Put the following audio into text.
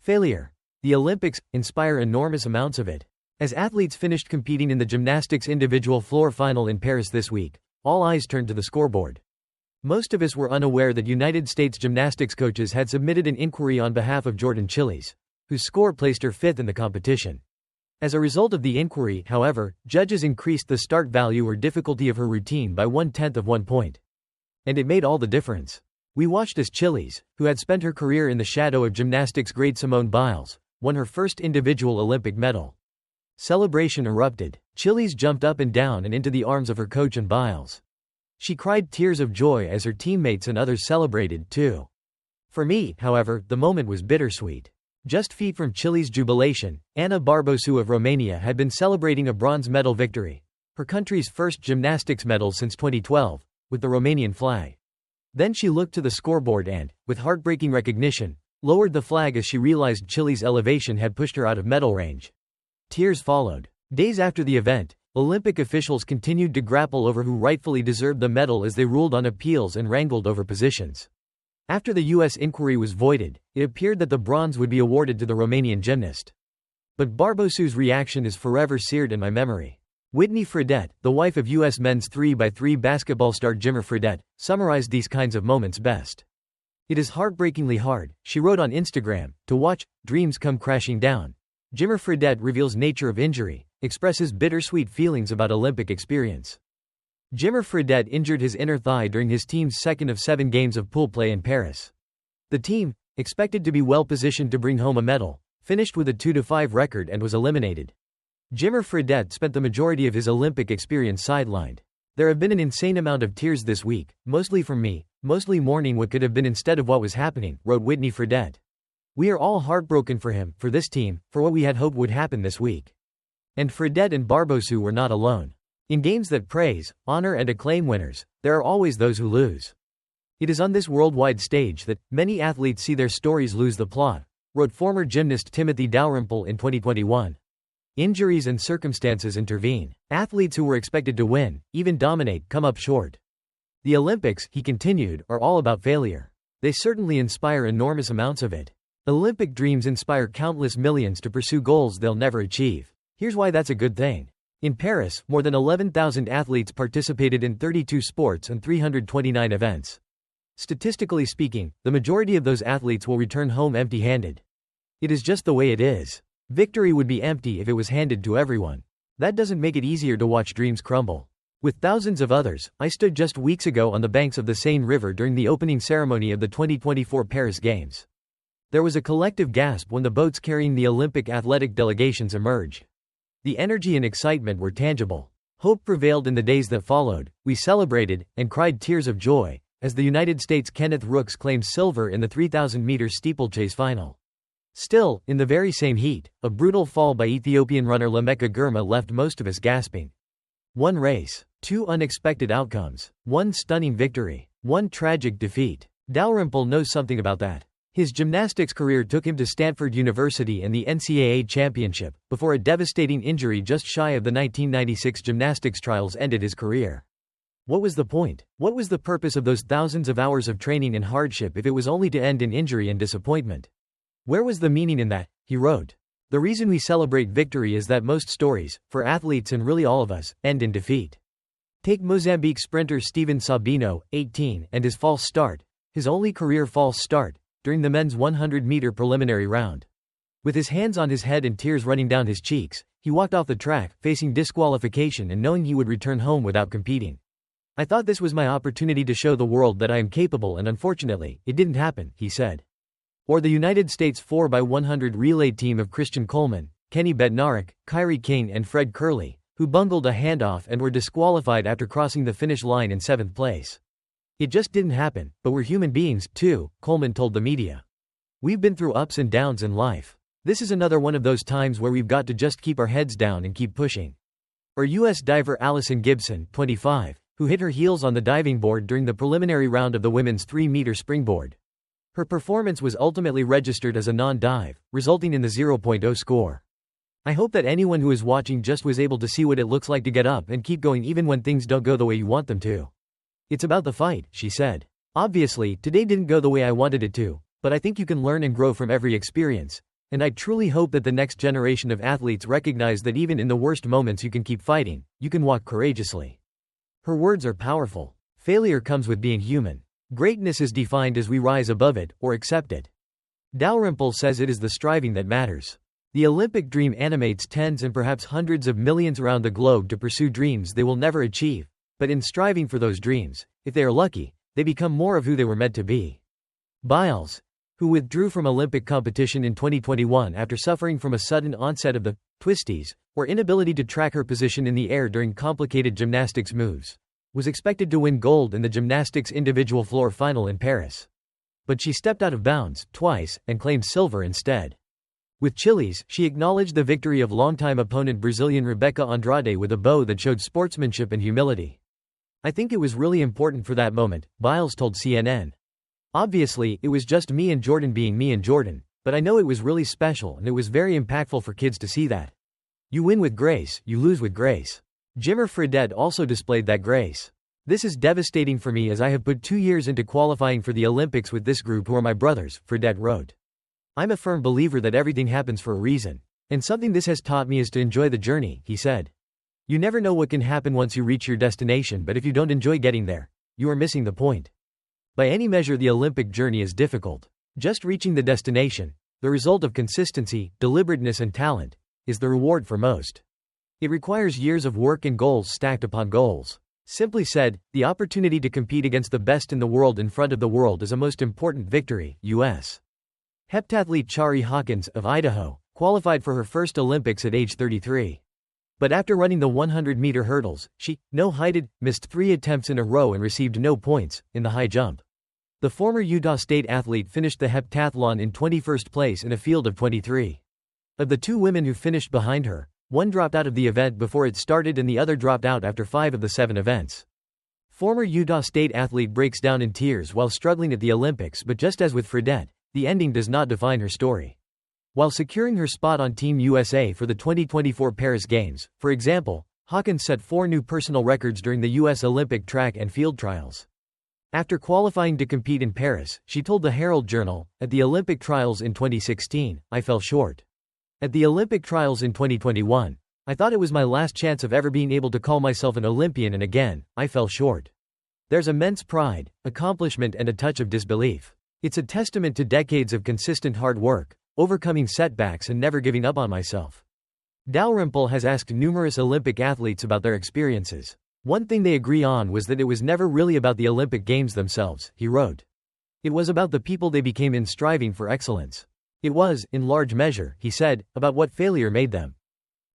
Failure. The Olympics inspire enormous amounts of it. As athletes finished competing in the gymnastics individual floor final in Paris this week, all eyes turned to the scoreboard. Most of us were unaware that United States gymnastics coaches had submitted an inquiry on behalf of Jordan Chiles, whose score placed her 5th in the competition. As a result of the inquiry, however, judges increased the start value or difficulty of her routine by 1/10 of 1 point. And it made all the difference. We watched as Chiles, who had spent her career in the shadow of gymnastics great Simone Biles, won her first individual Olympic medal. Celebration erupted. Chiles jumped up and down and into the arms of her coach and Biles. She cried tears of joy as her teammates and others celebrated, too. For me, however, the moment was bittersweet. Just feet from Chiles' jubilation, Ana Barbosu of Romania had been celebrating a bronze medal victory, her country's first gymnastics medal since 2012, with the Romanian flag. Then she looked to the scoreboard and, with heartbreaking recognition, lowered the flag as she realized Chiles' elevation had pushed her out of medal range. Tears followed. Days after the event, Olympic officials continued to grapple over who rightfully deserved the medal as they ruled on appeals and wrangled over positions. After the U.S. inquiry was voided, it appeared that the bronze would be awarded to the Romanian gymnast. But Barbosu's reaction is forever seared in my memory. Whitney Fredette, the wife of U.S. men's 3x3 basketball star Jimmer Fredette, summarized these kinds of moments best. "It is heartbreakingly hard," she wrote on Instagram, "to watch dreams come crashing down." Jimmer Fredette reveals nature of injury, expresses bittersweet feelings about Olympic experience. Jimmer Fredette injured his inner thigh during his team's second of 7 games of pool play in Paris. The team, expected to be well positioned to bring home a medal, finished with a 2-5 record and was eliminated. Jimmer Fredette spent the majority of his Olympic experience sidelined. "There have been an insane amount of tears this week, mostly from me, mostly mourning what could have been instead of what was happening," wrote Whitney Fredette. "We are all heartbroken for him, for this team, for what we had hoped would happen this week." And Fredette and Barbosu were not alone. In games that praise, honor and acclaim winners, there are always those who lose. "It is on this worldwide stage that many athletes see their stories lose the plot," wrote former gymnast Timothy Dalrymple in 2021. Injuries and circumstances intervene. Athletes who were expected to win, even dominate, come up short. "The Olympics," he continued, "are all about failure. They certainly inspire enormous amounts of it. Olympic dreams inspire countless millions to pursue goals they'll never achieve. Here's why that's a good thing." In Paris, more than 11,000 athletes participated in 32 sports and 329 events. Statistically speaking, the majority of those athletes will return home empty-handed. It is just the way it is. Victory would be empty if it was handed to everyone. That doesn't make it easier to watch dreams crumble. With thousands of others, I stood just weeks ago on the banks of the Seine River during the opening ceremony of the 2024 Paris Games. There was a collective gasp when the boats carrying the Olympic athletic delegations emerged. The energy and excitement were tangible. Hope prevailed in the days that followed. We celebrated, and cried tears of joy, as the United States' Kenneth Rooks claimed silver in the 3,000-meter steeplechase final. Still, in the very same heat, a brutal fall by Ethiopian runner Lemeka Girma left most of us gasping. One race, 2 unexpected outcomes, 1 stunning victory, 1 tragic defeat. Dalrymple knows something about that. His gymnastics career took him to Stanford University and the NCAA championship, before a devastating injury just shy of the 1996 gymnastics trials ended his career. What was the point? What was the purpose of those thousands of hours of training and hardship if it was only to end in injury and disappointment? Where was the meaning in that? He wrote. "The reason we celebrate victory is that most stories, for athletes and really all of us, end in defeat. Take Mozambique sprinter Steven Sabino, 18, and his false start, his only career false start, during the men's 100-meter preliminary round. With his hands on his head and tears running down his cheeks, he walked off the track, facing disqualification and knowing he would return home without competing. I thought this was my opportunity to show the world that I am capable, and unfortunately, it didn't happen," he said. Or the United States 4x100 relay team of Christian Coleman, Kenny Bednarik, Kyrie King and Fred Curley, who bungled a handoff and were disqualified after crossing the finish line in 7th place. "It just didn't happen, but we're human beings, too," Coleman told the media. "We've been through ups and downs in life. This is another one of those times where we've got to just keep our heads down and keep pushing." Or U.S. diver Allison Gibson, 25, who hit her heels on the diving board during the preliminary round of the women's 3-meter springboard. Her performance was ultimately registered as a non-dive, resulting in the 0.0 score. "I hope that anyone who is watching just was able to see what it looks like to get up and keep going even when things don't go the way you want them to. It's about the fight," she said. "Obviously, today didn't go the way I wanted it to, but I think you can learn and grow from every experience. And I truly hope that the next generation of athletes recognize that even in the worst moments you can keep fighting, you can walk courageously. Her words are powerful. Failure comes with being human. Greatness is defined as we rise above it, or accept it. Dalrymple says it is the striving that matters. The Olympic dream animates tens and perhaps hundreds of millions around the globe to pursue dreams they will never achieve, but in striving for those dreams, if they are lucky, they become more of who they were meant to be. Biles, who withdrew from Olympic competition in 2021 after suffering from a sudden onset of the twisties, or inability to track her position in the air during complicated gymnastics moves, was expected to win gold in the gymnastics individual floor final in Paris. But she stepped out of bounds twice and claimed silver instead. With Chiles, she acknowledged the victory of longtime opponent Brazilian Rebeca Andrade with a bow that showed sportsmanship and humility. I think it was really important for that moment, Biles told CNN. Obviously, it was just me and Jordan being me and Jordan, but I know it was really special and it was very impactful for kids to see that. You win with grace, you lose with grace. Jimmer Fredette also displayed that grace. This is devastating for me as I have put 2 years into qualifying for the Olympics with this group who are my brothers, Fredette wrote. I'm a firm believer that everything happens for a reason. And something this has taught me is to enjoy the journey, he said. You never know what can happen once you reach your destination, but if you don't enjoy getting there, you are missing the point. By any measure, the Olympic journey is difficult. Just reaching the destination, the result of consistency, deliberateness and talent, is the reward for most. It requires years of work and goals stacked upon goals. Simply said, the opportunity to compete against the best in the world in front of the world is a most important victory. U.S. heptathlete Chari Hawkins, of Idaho, qualified for her first Olympics at age 33. But after running the 100-meter hurdles, she no-heighted, missed 3 attempts in a row and received no points in the high jump. The former Utah State athlete finished the heptathlon in 21st place in a field of 23. Of the 2 women who finished behind her, one dropped out of the event before it started and the other dropped out after 5 of the 7 events. Former Utah State athlete breaks down in tears while struggling at the Olympics, but just as with Fredette, the ending does not define her story. While securing her spot on Team USA for the 2024 Paris Games, for example, Hawkins set 4 new personal records during the U.S. Olympic track and field trials. After qualifying to compete in Paris, she told the Herald Journal, "At the Olympic trials in 2016, I fell short. At the Olympic trials in 2021, I thought it was my last chance of ever being able to call myself an Olympian, and again, I fell short. There's immense pride, accomplishment and a touch of disbelief. It's a testament to decades of consistent hard work, overcoming setbacks and never giving up on myself." Dalrymple has asked numerous Olympic athletes about their experiences. One thing they agree on was that it was never really about the Olympic Games themselves, he wrote. It was about the people they became in striving for excellence. It was, in large measure, he said, about what failure made them.